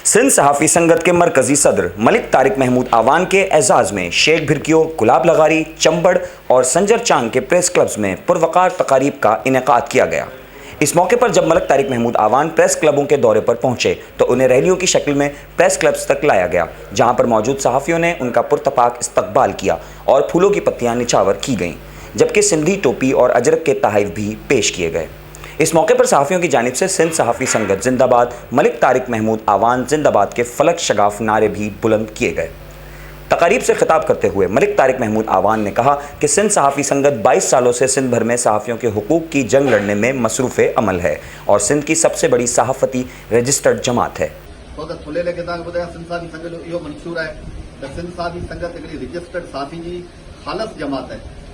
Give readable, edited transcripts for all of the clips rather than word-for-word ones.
सिंध सहाफ़ी संगत के मरकजी सदर मलिक तारिक महमूद आवान के एजाज़ में शेख भिरकियो, गुलाब लगारी, चंबड़ और संजर चांग के प्रेस क्लब्स में पुरवकार तकारीब का इनेकाद किया गया। इस मौके पर जब मलिक तारिक महमूद आवान प्रेस क्लबों के दौरे पर पहुंचे तो उन्हें रैलियों की शक्ल में प्रेस क्लब्स तक लाया गया, जहां पर मौजूद सहाफ़ियों ने उनका पुरतपाक इस्तकबाल किया और फूलों की पत्तियां निछावर की गईं, जबकि सिंधी टोपी और अजरक के तहाइफ भी पेश किए गए। इस मौके पर सहाफ़ियों की जानिब से सिंध सहाफ़ी संगत जिंदाबाद, मलिक तारिक महमूद आवान जिंदाबाद के फलक शगाफ नारे भी बुलंद किए गए। तकारीब से खिताब करते हुए मलिक तारिक महमूद आवान ने कहा कि सिंध सहाफ़ी संगत 22 सालों से सिंध भर में सहाफ़ियों के हुकूक की जंग लड़ने में मसरूफ़ अमल है और सिंध की सबसे बड़ी सहाफ़ती रजिस्टर्ड जमात है।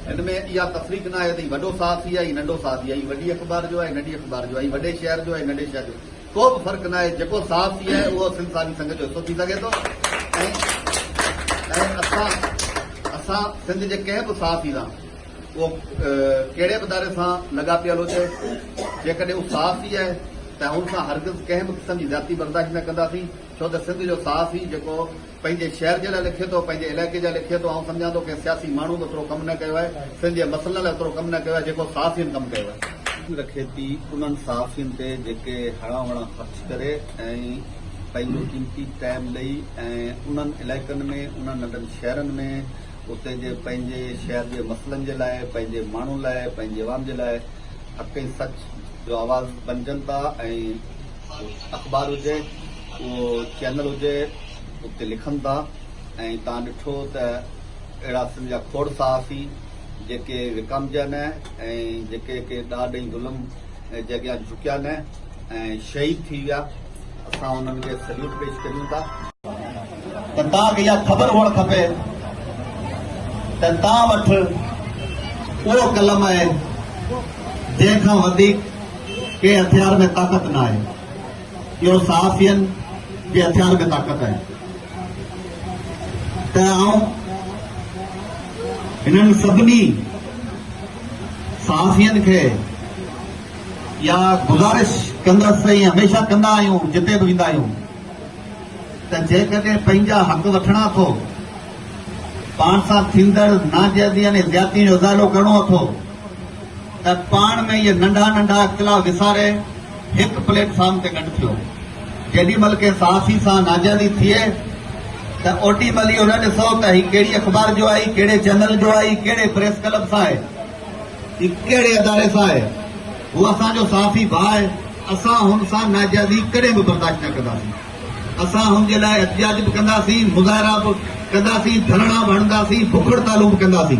इनमें इहा तफ़रीक़ न आहे त वॾो सहाफ़ी आहे नंढो सहाफ़ी आहे, वॾी अख़बार जो आहे नंढी अख़बार जो आहे, वॾे शहर जो आहे नंढे शहर जो, को बि फ़र्क़ु न आहे। जेको सहाफ़ी आहे उहो सिंध सहाफ़ी संगत जो हिसो थी सघे थो। ऐं असां सिंध जे कंहिं बि सहाफ़ी सां उहो कहिड़े बि दायरे सां लॻापियल हुजे, जेकॾहिं उहो सहाफ़ी आहे त हुन सां हरगिज़ कंहिं बि क़िस्म जी ज़ाती बर्दाश्त न कंदासीं, छो त सिंध जो सहाफ़ी जेको पंहिंजे शहर जे लाइ लिखे थो, पंहिंजे इलाइक़े जे लाइ लिखे थो, ऐं सम्झां थो कि सियासी माण्हू बि ओतिरो कमु न कयो आहे, सिंध जे मसइलनि लाइ ओतिरो कमु न कयो आहे जेको सहाफ़ियुनि कमु कयो आहे। रखे थी उन्हनि सहाफ़ियुनि ते जेके हणा वणा ख़र्च करे ऐं पंहिंजो कीमती टाइम ॾेई ऐं उन्हनि इलाइक़नि में, उन्हनि नंढनि शहरनि में उते जे पंहिंजे शहर जे मसइलनि जे लाइ, पंहिंजे माण्हू लाइ, पंहिंजे अवाम जे लाइ हक़ ऐं सच जो आवाज़ बणजनि था। ऐं अख़बार हुजे, उहो चैनल हुजे, उते लिखनि था। ऐं तव्हां ॾिठो त अहिड़ा सिंध जा खोड़ सहाफ़ी जेके विकामजन ऐं जेके ॾाह ॾेई ज़ुल्म जे अॻियां झुकिया न ऐं शहीद थी विया, असां उन्हनि खे सल्यूट पेश कयूं था। त तव्हांखे इहा ख़बर हुअणु खपे त तव्हां वटि उहो कलम आहे जंहिंखां वधीक के हथियार में ताक़त न आहे। इहो सहाफ़ियुनि जे हथियार में ताक़त आहे। त आऊं हिननि सभिनी सहाफ़ियुनि खे या गुज़ारिश कंदसि, ऐं हमेशह कंदा आहियूं जिते बि वेंदा आहियूं, त जेकॾहिं पंहिंजा हक़ वठणा थो, पाण सां थींदड़ नाजाइज़ी यानी ज़्यादती जो इज़ालो करणो अथो, त पाण में इहे नंढा नंढा इख़्तिलाफ़ विसारे हिकु प्लेटफॉर्म ते गॾु थियो। जेॾी महिल के सहाफ़ी सां नाजाइज़ी थिए त ओॾी महिल इहो न ॾिसो त हीउ कहिड़ी अख़बार जो आहे, कहिड़े चैनल जो आहे, कहिड़े प्रेस क्लब सां आहे, हीउ कहिड़े अदारे सां आहे। हू असांजो सहाफ़ी भाउ आहे। असां हुन सां नाजाइज़ी कॾहिं बि बर्दाश्त न कंदासीं। असां हुनजे लाइ एहतिजाज बि कंदासीं, मुज़ाहिरा बि कंदासीं, धरणा बि हणंदासीं, बुख हड़तालूं बि कंदासीं।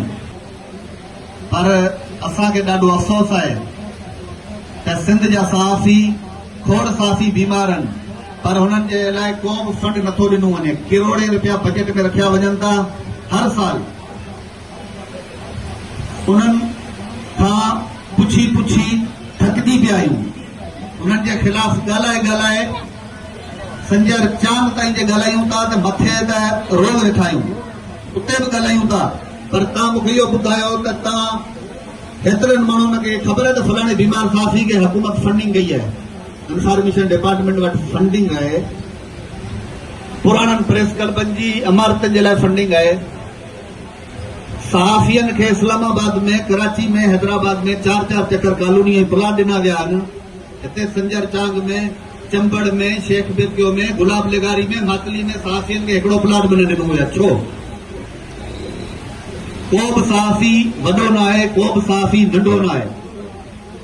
पर असांखे ॾाढो अफ़सोस आहे त सिंध जा सहाफ़ी, खोड़ सहाफ़ी बीमार आहिनि, पर हुननि जे लाइ को बि फंड नथो ॾिनो वञे। करोड़े रुपया बजट में रखिया वञनि था हर साल। उन्हनि खां पुछी पुछी थकिजी पिया आहियूं। उन्हनि जे ख़िलाफ़ ॻाल्हाए ॻाल्हाए संजर चांद ताईं जे ॻाल्हायूं था त मथे त रोज़ वेठा आहियूं, उते बि ॻाल्हायूं था। पर तव्हां मूंखे इहो ॿुधायो त तव्हां हेतिरनि माण्हुनि खे ख़बर आहे त फलाणे बीमार सहाफ़ी खे हुकूमत फंडिंग कई आहे, इंफॉर्मेशन डिपार्टमेंट वटि फंडिंग आहे, पुराणनि प्रेस क्लबनि जी इमारतनि जे लाइ फंडिंग आहे। सहाफ़ियुनि खे इस्लामाबाद में, कराची में, हैदराबाद में 4-4 चकर कॉलोनी ऐं प्लाट ॾिना विया आहिनि। हिते संजर चांग में, चंबड़ में, शेख भिरकियो में, गुलाब लेगारी में, मातली में सहाफ़ियुनि खे हिकिड़ो प्लाट बि न ॾिनो आहे। छो? को बि सहाफ़ी वॾो न आहे, को बि सहाफ़ी नंढो न आहे।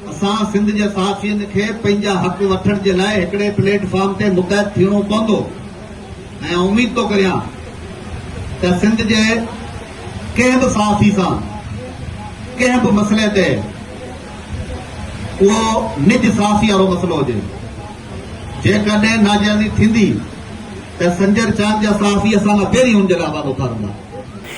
असां सिंध जे सहाफ़ियुनि खे पंहिंजा हक़ वठण जे लाइ हिकिड़े प्लेटफॉर्म ते मुतहद थियणो पवंदो। ऐं उमीद थो करियां त सिंध जे कंहिं बि सहाफ़ी सां कंहिं बि मसइले ते, उहो निज सहाफ़ी वारो मसइलो हुजे, जेकॾहिं नाजाइज़ी थींदी त संजर चांद जा सहाफ़ी असां खां पहिरीं हुन जे लाइ आवाज़ उथारंदा।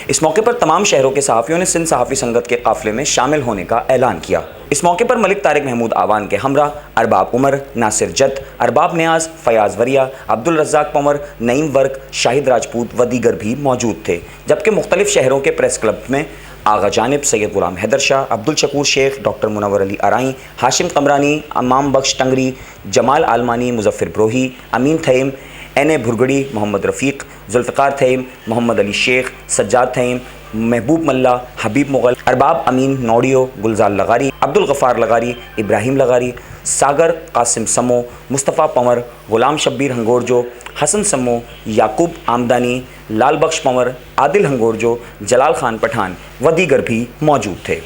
इस मौके पर तमाम शहरों के सहाफ़ियों ने सिंध सहाफ़ी संगत के काफिले में शामिल होने का ऐलान किया। इस मौके पर मलिक तारिक महमूद आवान के हमरा अरबाब उमर, नासिर जत, अरबाब न्याज, फयाज वरिया, अब्दुल रज़ाक पंवर, नईम वर्क, शाहिद राजपूत व दीगर भी मौजूद थे। जबकि मुख्तलिफ शहरों के प्रेस क्लब में आगा जानिब, सैयद गुलाम हैदर शाह, अब्दुल शकूर शेख, डॉक्टर मुनव्वर अली आराई, हाशिम कमरानी, इमाम बख्श टंगरी, जमाल आलमानी, मुजफ्फर ब्रोही, अमीन थईम, एन ए भुरगड़ी, मोहम्मद रफ़ीक, जुल्फ़िकार थईम, मोहम्मद अली शेख, सज्जाद थईम, महबूब मल्ला, हबीब मुगल, अरबाब अमीन नौडियो, गुलजार लगारी, अब्दुल गफ़ार लगारी, इब्राहिम लगारी, सागर कासिम समो, मुस्तफ़ा पंवर, गुलाम शब्बीर हंगोरजो, हसन समो, याकूब आमदानी, लाल बख्श पंवर, आदिल हंगोरजो, जलाल खान पठान व दीगर भी मौजूद थे।